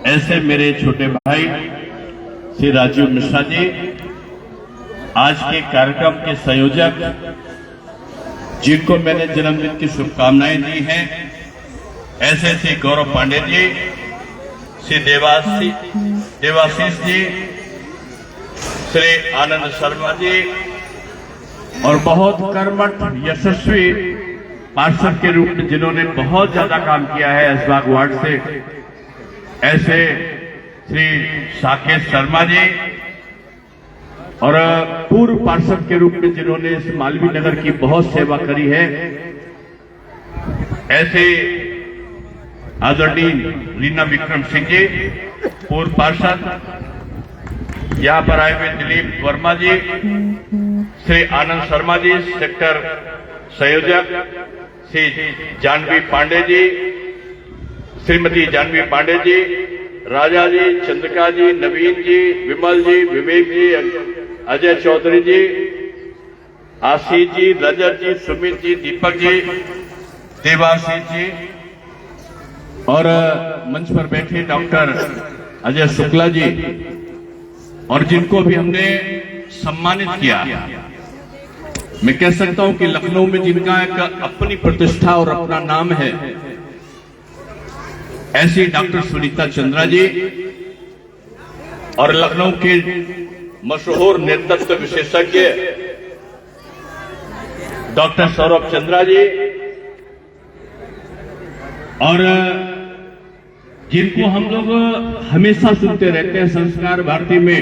ऐसे मेरे छोटे भाई श्री राजीव मिश्रा जी, आज के कार्यक्रम के संयोजक, जिनको मैंने जन्मदिन की शुभकामनाएं दी हैं, ऐसे श्री गौरव पांडे जी, श्री देवाशीष जी, श्री आनंद शर्मा जी और बहुत कर्मठ यशस्वी पार्षद के रूप में जिन्होंने बहुत ज्यादा काम किया है ऐशबाग वार्ड से, ऐसे श्री साकेत शर्मा जी और पूर्व पार्षद के रूप में जिन्होंने इस मालवीय नगर की बहुत सेवा करी है, ऐसे आदरणीय रीना विक्रम सिंह जी, पूर्व पार्षद, यहां पर आए हुए दिलीप वर्मा जी, श्री आनंद शर्मा जी, सेक्टर संयोजक, श्री जानवी पांडे जी, श्रीमती जानवी पांडे जी, राजा जी, चंद्रिका जी, नवीन जी, विमल जी, विवेक जी, अजय चौधरी जी, आशीष जी, रजत जी, सुमित जी, दीपक जी, देवाशीष जी और मंच पर बैठे डॉक्टर अजय शुक्ला जी और जिनको भी हमने सम्मानित किया। मैं कह सकता हूं कि लखनऊ में जिनका एक अपनी प्रतिष्ठा और अपना नाम है, ऐसी डॉक्टर सुनीता चंद्रा जी और लखनऊ के मशहूर नेतृत्व विशेषज्ञ डॉक्टर सौरभ चंद्रा जी और जिनको हम लोग हमेशा सुनते रहते हैं, संस्कार भारती में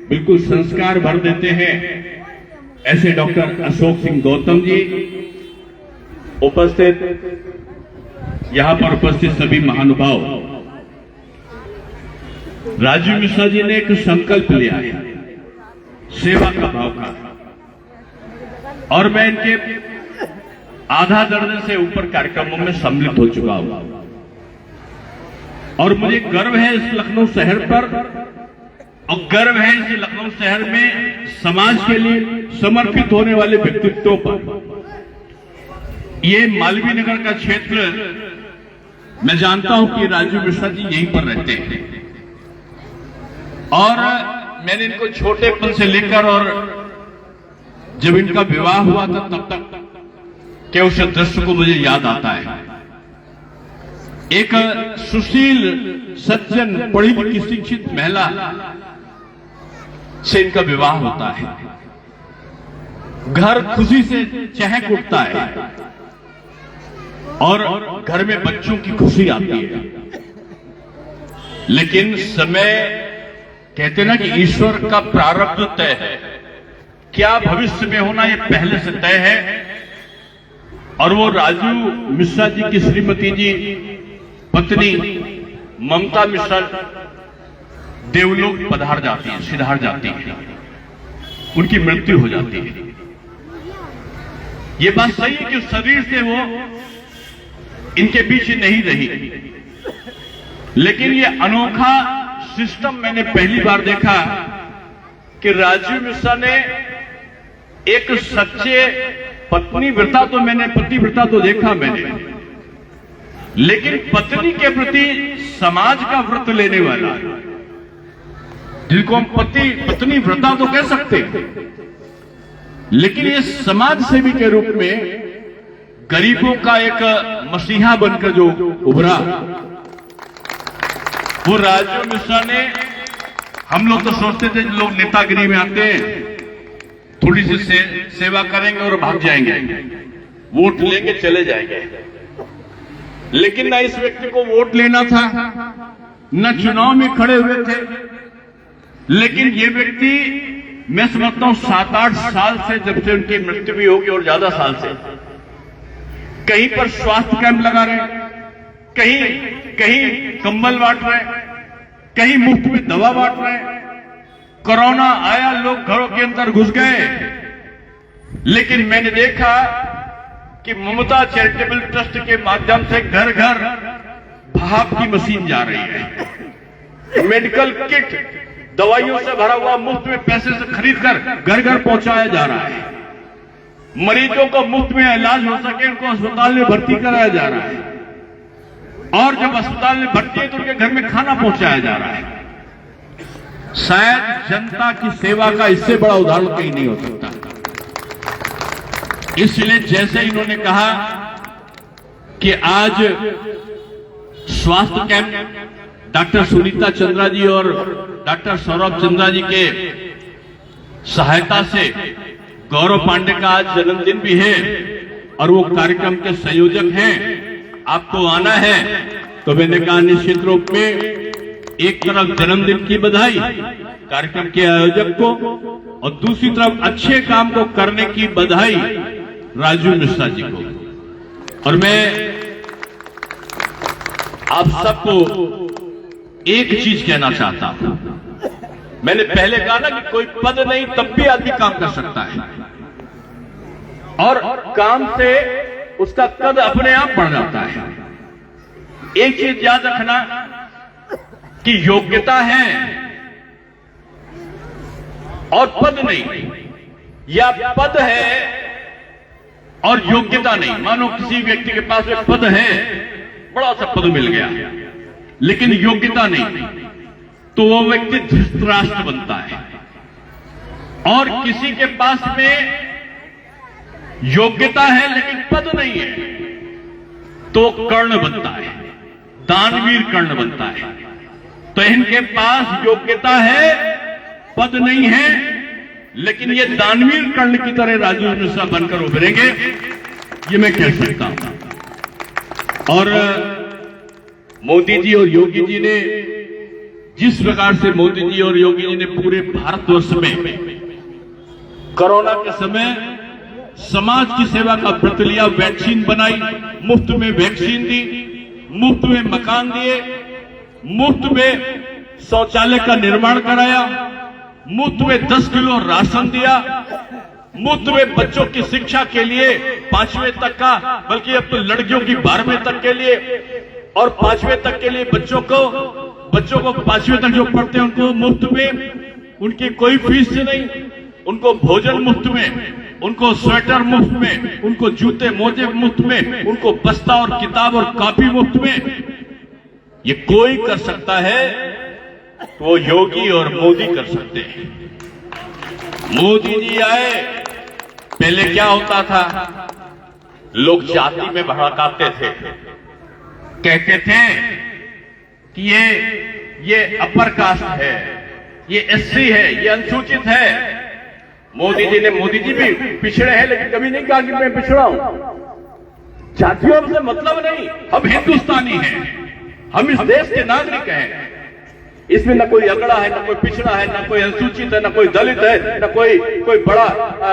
बिल्कुल संस्कार भर देते हैं, ऐसे डॉक्टर अशोक सिंह गौतम जी, उपस्थित यहां पर उपस्थित सभी महानुभाव। राजीव मिश्रा जी ने एक संकल्प लिया है सेवा का भाव का, और मैं इनके आधा दर्जन से ऊपर कार्यक्रमों में सम्मिलित हो चुका हूं और मुझे गर्व है इस लखनऊ शहर पर और गर्व है इस लखनऊ शहर में समाज के लिए समर्पित होने वाले व्यक्तित्वों पर। ये मालवीय नगर का क्षेत्र, मैं जानता हूं कि राजीव मिश्रा जी यहीं पर रहते हैं और मैंने इनको छोटेपन से लेकर और जब इनका विवाह हुआ था तब तक के उस दृश्य को मुझे याद आता है। एक सुशील, सज्जन, पढ़ी लिखी, शिक्षित महिला से इनका विवाह होता है, घर खुशी से चहक उठता है और घर में बच्चों की खुशी आती है। लेकिन समय, कहते ना कि ईश्वर का प्रारब्ध तय है, क्या भविष्य में होना यह पहले से तय है। और वो राजीव मिश्रा जी की श्रीमती जी पत्नी ममता मिश्रा देवलोक पधार जाती है, सिधार जाती है, उनकी मृत्यु हो जाती है। ये बात सही है कि शरीर से वो इनके बीच नहीं रही, लेकिन ये अनोखा सिस्टम मैंने पहली बार देखा कि राजीव मिश्रा ने एक सच्चे पत्नी व्रता, तो मैंने पतिव्रता तो देखा मैंने, लेकिन पत्नी के प्रति समाज का व्रत लेने वाला, जिनको हम पत्नी व्रता तो कह सकते हैं, लेकिन ये समाज सेवी के रूप में गरीबों का एक मसीहा बनकर जो उभरा, वो राजीव मिश्रा ने। हम लोग तो सोचते थे लोग नेतागिरी में आते हैं, थोड़ी सी सेवा करेंगे और भाग जाएंगे, वोट लेंगे चले जाएंगे, लेकिन ना इस व्यक्ति को वोट लेना था, न चुनाव में खड़े हुए थे। लेकिन ये व्यक्ति, मैं समझता हूं 7-8 साल से, जब से उनकी मृत्यु भी होगी और ज्यादा साल से, कहीं पर स्वास्थ्य कैंप लगा रहे, कहीं कंबल बांट रहे, कहीं मुफ्त में दवा बांट रहे। कोरोना आया, लोग घरों के अंदर घुस गए, लेकिन मैंने देखा कि ममता चैरिटेबल ट्रस्ट के माध्यम से घर घर भाप की मशीन जा रही है, मेडिकल किट दवाइयों से भरा हुआ मुफ्त में पैसे से खरीदकर घर घर पहुंचाया जा रहा है। मरीजों को मुफ्त में इलाज हो सके, उनको अस्पताल में भर्ती कराया जा रहा है। और जब अस्पताल में भर्ती है तो उनके घर में खाना पहुंचाया जा रहा है। शायद जनता की सेवा का इससे बड़ा उदाहरण कहीं नहीं हो सकता। इसलिए जैसे इन्होंने कहा कि आज स्वास्थ्य कैंप डॉक्टर सुनीता चंद्रा जी और डॉक्टर सौरभ चंद्रा जी के सहायता से गौरव पांडे का आज जन्मदिन भी है और वो कार्यक्रम के संयोजक हैं, आपको आना है। तो मैंने कहा निश्चित रूप में एक तरफ जन्मदिन की बधाई कार्यक्रम के आयोजक को और दूसरी तरफ अच्छे काम को करने की बधाई राजू मिश्रा जी को। और मैं आप सबको एक चीज कहना चाहता हूं। मैंने पहले कहा ना कि कोई पद नहीं तब भी आदमी काम कर सकता है और काम से उसका कद अपने आप बढ़ जाता है। एक चीज याद रखना कि योग्यता है और पद नहीं, या पद है और योग्यता नहीं। मानो किसी व्यक्ति के पास एक पद है, बड़ा सा पद मिल गया, लेकिन योग्यता नहीं, तो वो व्यक्ति धृतराष्ट्र बनता है। और किसी के पास में योग्यता है लेकिन पद नहीं है, तो कर्ण बनता है, दानवीर कर्ण बनता है। तो इनके पास योग्यता है, पद नहीं है, लेकिन ये दानवीर कर्ण की तरह राजू मिश्रा बनकर उभरेंगे, ये मैं कह सकता हूं। और मोदी जी और योगी जी ने जिस प्रकार से मोदी जी और योगी जी ने पूरे भारतवर्ष में कोरोना के समय समाज की सेवा का व्रत लिया, वैक्सीन बनाई, मुफ्त में वैक्सीन दी, मुफ्त में मकान दिए, मुफ्त में शौचालय का निर्माण कराया, मुफ्त में 10 किलो राशन दिया, मुफ्त में बच्चों की शिक्षा के लिए 5वीं तक का, बल्कि अब तो लड़कियों की 12वीं तक के लिए और 5वीं तक के लिए बच्चों को 5वीं तक जो पढ़ते हैं उनको मुफ्त में, उनकी कोई फीस नहीं, उनको भोजन मुफ्त में, उनको स्वेटर मुफ्त में, उनको जूते मोजे मुफ्त में, उनको बस्ता और किताब और कॉपी मुफ्त में। ये कोई कर सकता है तो वो योगी और मोदी कर सकते हैं। मोदी जी आए, पहले क्या होता था, लोग जाति में भड़काते थे, कहते थे कि ये अपर कास्ट है, ये एससी है, ये अनुसूचित है। मोदी जी भी पिछड़े हैं, लेकिन कभी नहीं कहा कि मैं पिछड़ा हूं। जातियों से मतलब नहीं, हम हिंदुस्तानी हैं, हम इस देश के नागरिक हैं। इसमें न कोई अगड़ा है, न कोई पिछड़ा है, न कोई अनुसूचित है, न कोई दलित है, न कोई बड़ा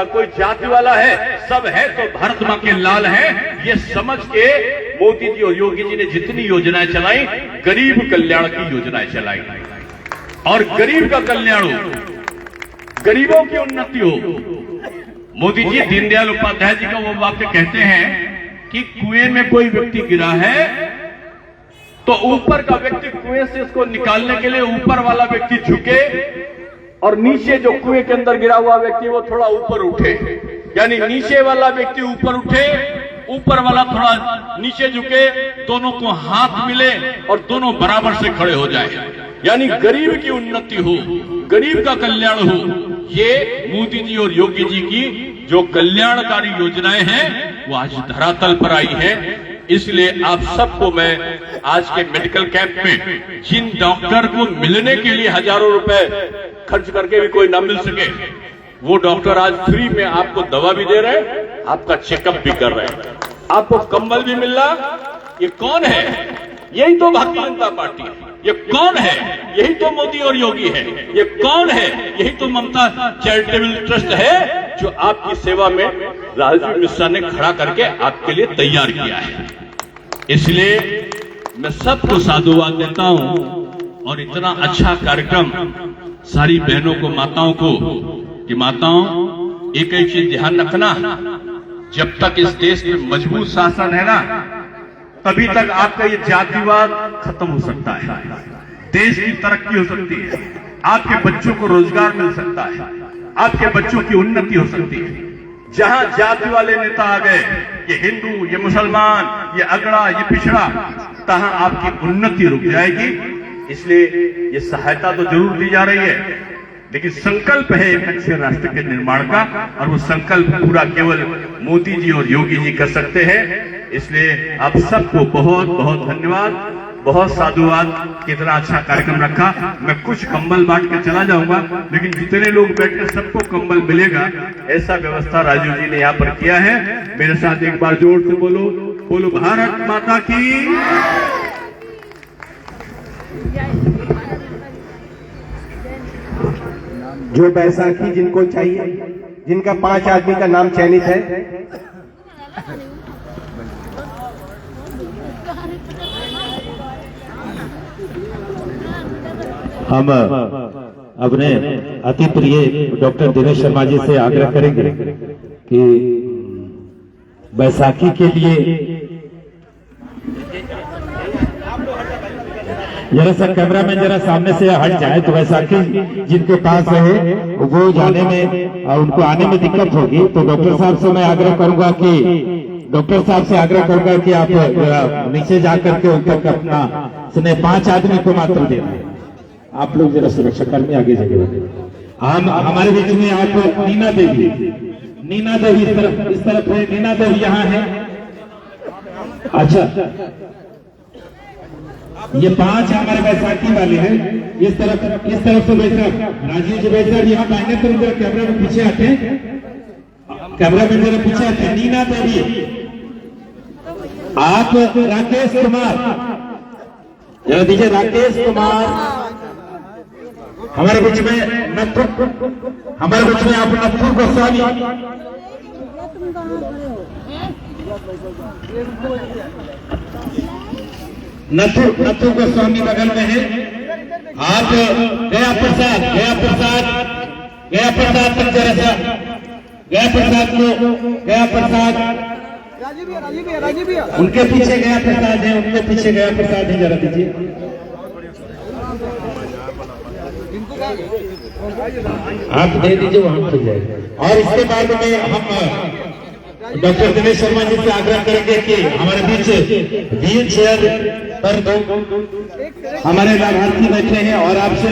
कोई जाति वाला है, सब है तो भारत मां के लाल है। ये समझ के मोदी जी और योगी जी ने जितनी योजनाएं चलाई, गरीब कल्याण की योजनाएं चलाई, और गरीब का कल्याण हो, गरीबों की उन्नति हो। मोदी जी दीनदयाल उपाध्याय जी का वो वाक्य कहते हैं कि कुएं में कोई व्यक्ति गिरा है तो ऊपर का व्यक्ति कुएं से इसको निकालने के लिए ऊपर वाला व्यक्ति झुके और नीचे जो कुएं के अंदर गिरा हुआ व्यक्ति वो थोड़ा ऊपर उठे, यानी नीचे वाला व्यक्ति ऊपर उठे, ऊपर वाला थोड़ा नीचे झुके, दोनों को हाथ मिले और दोनों बराबर से खड़े हो जाए, यानी गरीब की उन्नति हो, गरीब का कल्याण हो। ये मोदी जी और योगी जी की जो कल्याणकारी योजनाएं हैं वो आज धरातल पर आई है। इसलिए आप सबको मैं आज के मेडिकल कैंप में जिन डॉक्टर को मिलने के लिए हजारों रुपए खर्च करके भी कोई ना मिल सके, वो डॉक्टर आज फ्री में आपको दवा भी दे रहे हैं, आपका चेकअप भी कर रहे हैं, आपको कंबल भी मिल रहा। ये कौन है? यही तो भारतीय जनता पार्टी है। ये कौन है? यही तो मोदी और योगी है। ये कौन है? यही तो ममता चैरिटेबल ट्रस्ट है, जो आपकी सेवा में राजू मिश्रा ने खड़ा करके आपके लिए तैयार किया है। इसलिए मैं सबको साधुवाद देता हूं और इतना अच्छा कार्यक्रम सारी बहनों को, माताओं को, कि माताओं एक ही चीज ध्यान रखना, जब तक इस देश में मजबूत शासन है ना, तभी तक आपका ये जातिवाद खत्म हो सकता है, देश की तरक्की हो सकती है, आपके बच्चों को रोजगार मिल सकता है, आपके बच्चों की उन्नति हो सकती है। जहां जाति वाले नेता आ गए, ये हिंदू, ये मुसलमान, ये अगड़ा, ये पिछड़ा, अंततः आपकी उन्नति रुक जाएगी। इसलिए ये सहायता तो जरूर दी जा रही है, लेकिन संकल्प है एक अच्छे राष्ट्र के निर्माण का, और वो संकल्प पूरा केवल मोदी जी और योगी जी कर सकते हैं। इसलिए आप सबको बहुत बहुत धन्यवाद, बहुत साधुवाद। कितना अच्छा कार्यक्रम रखा। मैं कुछ कंबल बांट के चला जाऊंगा, लेकिन जितने लोग बैठे सबको कंबल मिलेगा, ऐसा व्यवस्था राजू जी ने यहाँ पर किया है। मेरे साथ एक बार जोर से बोलो, बोलो भारत माता की। जो बैसाखी जिनको चाहिए, जिनका 5 आदमी का नाम चयनित है, हम अपने अति प्रिय डॉक्टर दिनेश शर्मा जी से आग्रह करेंगे कि बैसाखी के लिए जरा सा कैमरा में जरा सामने से हट जाए, तो बैसाखी जिनके पास है वो जाने में और उनको आने में दिक्कत होगी। तो डॉक्टर साहब से मैं आग्रह करूंगा कि आप नीचे जाकर के उन तक अपना सुने 5 आदमी को मात्र देना है। आप लोग जरा सुरक्षा कर्मी आगे जगह। हम हमारे बीच में आप नीना देवी इस तरफ है, नीना देवी यहाँ है। अच्छा, ये 5 हमारे बैसाखी वाले हैं। इस तरफ से बैठक राजीव जी बैठक यहाँ पहले तो जरा कैमरा में पीछे आते हैं, कैमरा में जरा पीछे आते हैं। नीना देवी, आप राकेश कुमार जरा दीजिए। राकेश कुमार हमारे बीच में, हमारे बीच में आप नथु गोस्वामी, नथु गोस्वामी बगल में है। आप गया प्रसाद तक जरा सा, गया प्रसाद उनके पीछे गया प्रसाद है, जरा दीजिए। आप दे दीजिए, वहां पे जाएगा। और इसके बाद में हम डॉक्टर दिनेश शर्मा जी से आग्रह करेंगे कि हमारे बीच व्हील चेयर पर 2 हमारे लाभार्थी बैठे हैं और आपसे